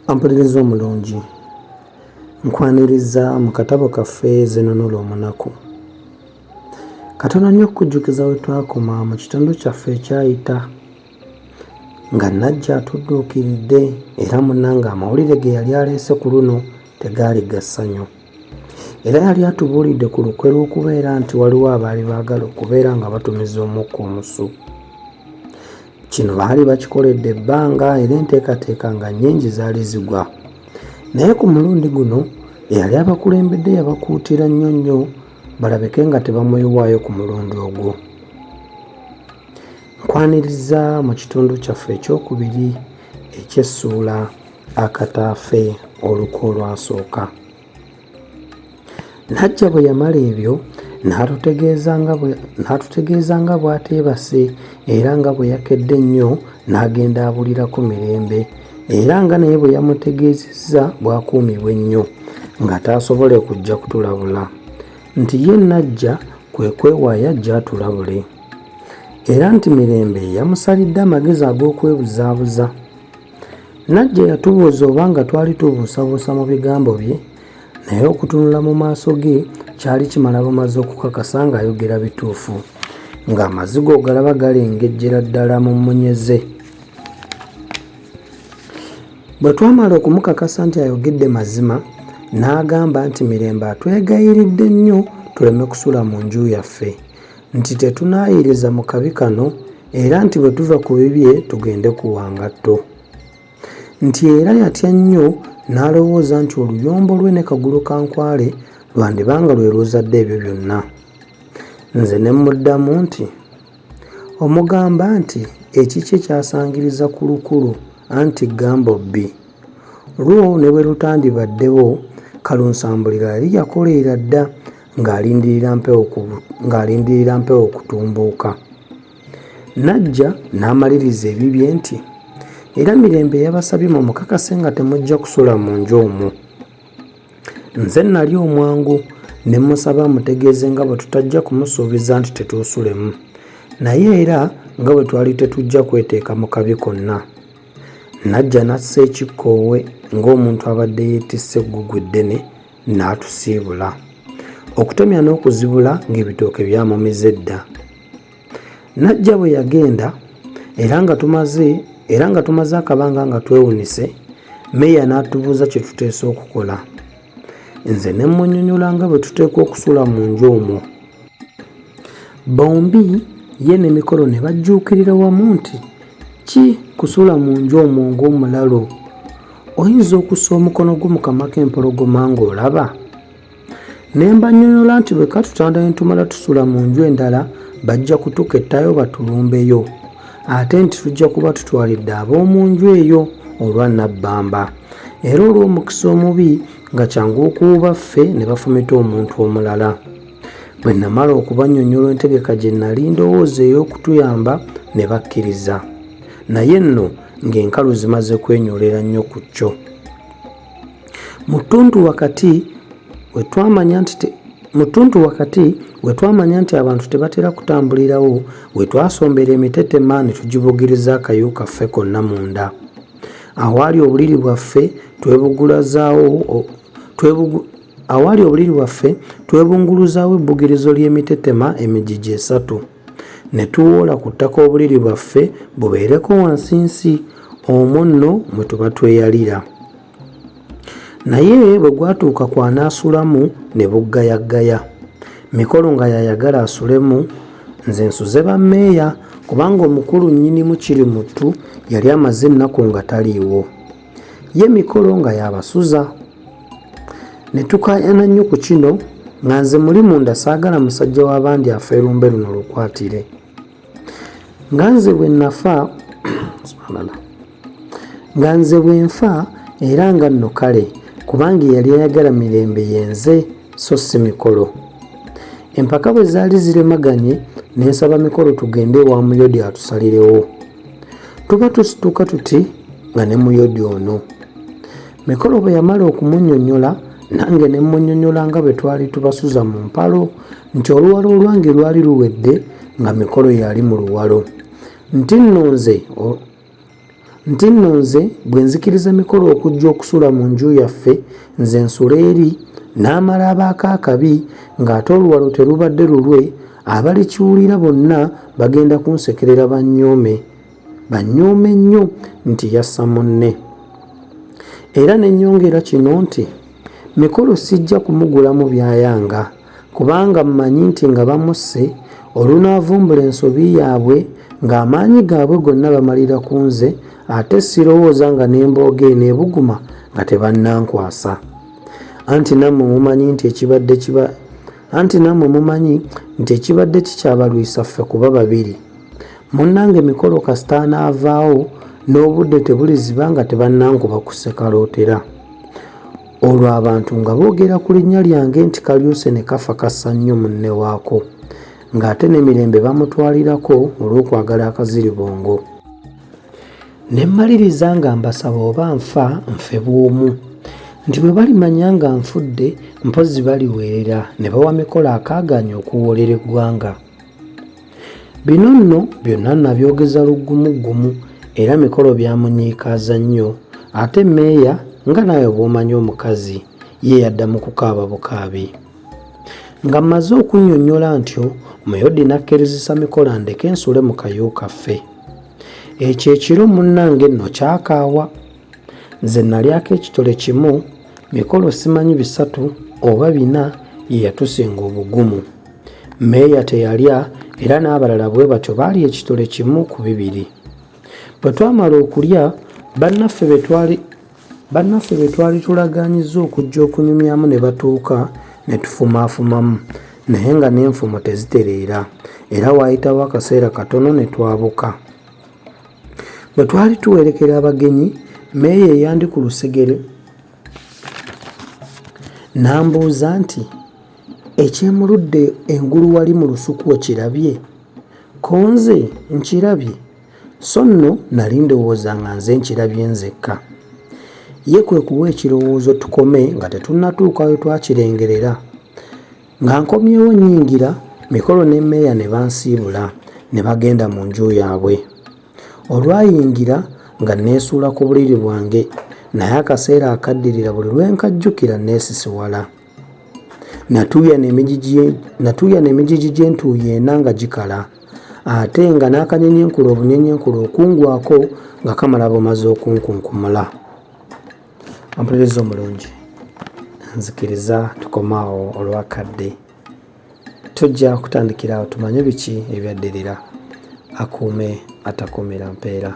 Ampuliriza omulungi, nkwaniriza mu katabo kaffe Zinunula Omunaku. Katono nnyo okukujjukiza we twakoma mu kitundu kyaffe ekyayita, nga Najja atudduukiridde era munnange amawulire ge yali aleese ku luno tegaali ga ssanyu. Era yali atubuulidde ku lukwe lw'okubeera nti waliwo abaali baagala okubeera nga batumiza omukka omusu. Kino baali bakikoledde ebbanga era enteekateeka nga nnyingi zaali zigwa. Naye ku mulundi guno eyali abakulembedde yabakuutira nnyo nnyo balabike nga tebamuyiwaayo ku mulundi ogwo. Nkwaniriza mu kitundu kyaffe ekyokubiri eky'essuula akataafe olukwe olwasooka. Najja bwe yamala ebyo n'atutegeeza nga bw'ateebase era nga bwe yakedde ennyo n'agenda abulirako Mirembe era nga naye bwe yamutegeezezza bw'akuumibwa ennyo nga taasobole kujja kutulabula nti ye Najja kwe kwewaayo ajja atulabule era nti Mirembe yamusalidde amagezi ag'okwebuzaabuza. Najja yatubuuza obanga twali tubuusabuusa mu bigambo bye, naye okutunula mu maaso ge kyali kimala bumaze okukakasa ng'ayogera bituufu, ng'amazigo galaba galengejjera ddala mu mmunyeze. Bwe twamala okumukakasa nti ayogedde mazima, n'agamba nti Mirembe atwegayiridde nnyo tuleme kusula mu nju yaffe, nti tetunaayiriza mu kabi kano era nti bwe tuva ku bibye tugende ku wangatto. Nti era yatya nnyo n'alowooza nti oluyombo lwe ne kagulu ka nkwale lwandibanga lwe luzadde ebyo byonna. Nze ne muddamu nti omugamba nti ekikye kyasangiriza ku lukulu anti ggambo bbi lwo ne bwe lutandibaddewo kalunsambulira yali yakoleera dda ng'alindirira mpewo okutumbuuka. Najja n'amaliriza ebibye nti era Mirembe yabasabye mumukakase nga temujja kusula mu nju omwo. Nze nali omwangu ne musaba amutegeeze nga bwe tutajja kumusuubiza nti tetuusulemu, naye era nga bwe twali tetujja kweteeka mu kabi konna. Najja n'assa ekikkoowe ng'omuntu abadde yeetisse eggugu eddene n'atusiibula, okutemya n'okuzibula ng'ebitooke byamumize dda. Najja bwe yagenda era nga tumaze akabanga nga twewunise, Meeya n'atubuuza kye tuteese okukola. Nze ne mmunnyonnyola nga bwe tuteekwa okusula mu nju omwo. Bombi ye ne Mikolo ne bajjuukirira wamu nti ki kusula mu nju omwo ng'omulalo? Oyinza okussa omukono gwo mu kamwa k'empologoma ng'olaba? Ne mbannyonnyola nti bwe katutanda ne tumala tusula mu nju endala bajja kutukettayo batulumbeyo, ate nti tujja kuba tutwalidde ab'omu nju eyo olwa Nabbamba, era olw'omukisa omubi nga kyangu okuwuba ffe ne bafumita omuntu omulala. Bwe namala okubannyonnyola entegeka gye nali ndowooza ey'okutuyamba ne bakkiriza, naye nno ng'enkalu zimaze kwenyolera nnyo ku kyo. Mu ttuntu wakati we twamanya nti abantu tebatera kutambulirawo, we twasombera emitetema ne tugibugiriza akayu kaffe konna munda. Awaali obuliri bwaffe twebunguluzaawo ebbugirizo ly'emitetema emigigi 3, ne tuwoola ku ttaka obuliri bwaffe bubeereko wansinsi, omwo nno mwe tuba tweyalira. Naye bwe gwatuuka kwanaasulamu ne buggayagaya. Mikolo nga yayagala asulemu, nze nsuze ba Meeya kubanga omukulu nnyinimu Kirimuttu yali amaze ennaku nga taliiwo. Ye Mikolo nga yabasuza. Ne tukaayana nnyo ku kino nga nze muli munda saagala musajja w'abandi afa erumbe luno lukwatire. Nga nze bwe nfa era nga nno kale kubanga yali ayagala Mirembe yenze so si Mikolo. Empaka bwe zaali ziremaganye ne nsaba Mikolo tugende ewa Muyodi atusalirewo. Tuba tusituka tuti nga ne Muyodi ono. Mikolo bwe yamala okumunnyonnyola nange ne mmunnyonnyola nga bwe twali tubasuza mu mpalo nti oluwalo olwange lwali luwedde nga Mikolo yali mu luwalo. Nti nno nze nti nno nze bwe nzikiriza mikolo okujja okusula mu nju yaffe nze nsula eri n'amala abaako akabi ng'ate oluwalo terubadde lulwe, abalikiwulira bonna bagenda kunsekerera banyoome nnyo nti yassa munne. Era ne nnyongera kino nti mikolo sijja kumugulamu byayanga kubanga mmanyi nti nga bamusse olunaavumbula ensobi yaabwe ng'amaanyi gaabwe gonna bamalira ku nze, ate sirowooza nga n'embooga eneebuguma nga tebannankwasa. Anti nammwe mumanyi nti ekibadde kikyabalwisa ffe kuba babiri. Munnange mikolo kasita anaavaawo n'obudde tebuliziba nga tebannankuba ku ssekalootera. Olwo abantu nga boogera ku linnya lyange nti kalyuse ne kafa kassa nnyo munne waako, ng'ate n'emirembe bamutwalirako olw'okwagala akaziribongo. Ne mmaliriza nga mbasaba oba nfa nfe bw'omu, nti bwe balimanya nga nfudde mpozzi baliweerera ne bawa mikolo akaaganya okuwoolera eggwanga. Bino nno byonna nabyogeza luggumugumu era mikolo byamunyiikaaza nnyo, ate mmeeya nga nawe bw'omanyi omukazi ye yaddamu kukaaba bukaabi. Nga mmaze okunnyonnyola ntyo, Muyodi n'akkirizisa mikolo andeke nsule mu kayu kaffe. Ekyo ekiro munnange nno kyakaawa. Nze nalyako ekitole kimu, mikolo simanyi 3 oba 4 ye yatusinga obugumu. Mmeeya teyalya era n'abalala bwe batyo baali ekitole kimu ku 2. Bwe twamala okulya, bannaffe be twali tulagaanyizza okujja okunyumyamu ne batuuka ne tufumaafumamu, naye nga n'enfumo tezitereera, era waayitawo akaseera katono ne twabuka. Bwe twali tuwerekera abagenyi, mmeeya eyandi ku lusegere n'ambuuza nti ekyemuludde engulu wali mu lusuku okirabye? Ko nze nkirabye, so nno nali ndowooza nga nze nkirabye nzekka. Ye kwe kuwa ekirowoozo tukome nga tetunnatuuka we twakirengerera. Nga nkomyewo nnyingira, mikolo ne mmeeya ne bansiibula ne bagenda mu nju yaabwe. Olwayingira nga neesuula ku buliri bwange, naye akaseera akaddirira buli lwe nkajjukira neesisiwala. Natuuya n'emigigi gy'entuuyo ena nga gikala, ate nga n'akanyenyenkulu okungwako nga kamala bumaze okunkunkumula. Ompuliriza omulungi, nzikiriza tukomaawo olwakadde. Tujja kutandikira awo tumanye biki ebyaddirira. Akuume atakuumira mpeera.